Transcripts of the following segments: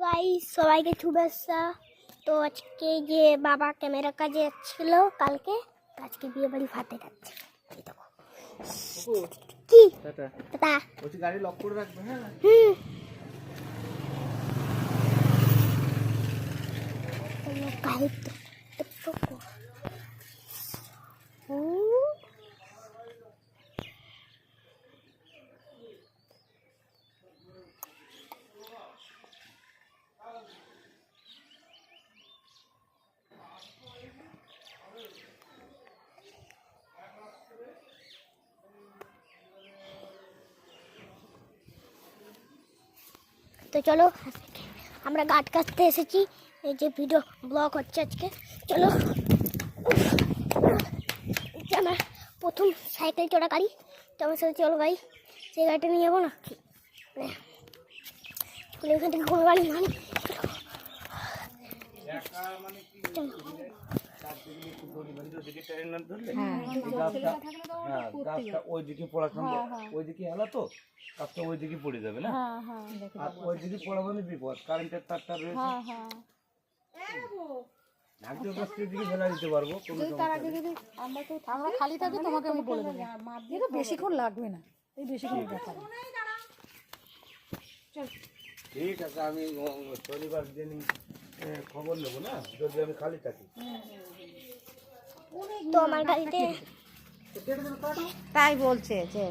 Guys, সবাইকে শুভেচ্ছা। তো আজকে যে বাবা ক্যামেরা কাজে যাচ্ছিল কালকে, আজকে বিয়ে বাড়ি ভাতে যাচ্ছে। এই দেখো কি টাটা ওই গাড়ি লক করে রাখবে। হ্যাঁ গাড়ি তো চলো আমরা গাছ কাটতে এসেছি। এই যে ভিডিও ব্লগ হচ্ছে আজকে। চলো আমার প্রথম সাইকেল চড়া গাড়ি, তো আমার সাথে চলো ভাই, সেই গাড়িটা নিয়ে যাবো না ওখান থেকে কোনো গাড়ি মানে ওইদিকে পড়াশোনা ওইদিকে হেলা তো কাজটা ওইদিকে পড়ে যাবে না, আর ওইদিকে পড়া মানে বিপদ। কারেন্টের তারটা রয়েছে, খালি থাকে তোমাকে আমি বলে দেবো, এটা বেশিক্ষণ লাগবে না, এই বেশিক্ষণ দেখাবে। ঠিক আছে, আমি শনিবার দিন খবর নেবো না, যদি আমি খালি থাকি। তো আমার গাড়িতে তাই বলছে যে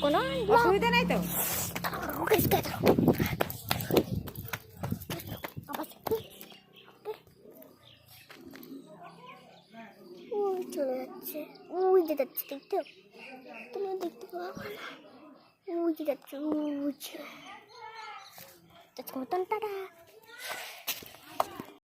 কোনো অসুবিধা নেই তো। চলে যাচ্ছে, ওই যে যাচ্ছে, দেখতে তুমি দেখতে পাবো না, ওই যে যাচ্ছে, ওই যে মতন টাটা।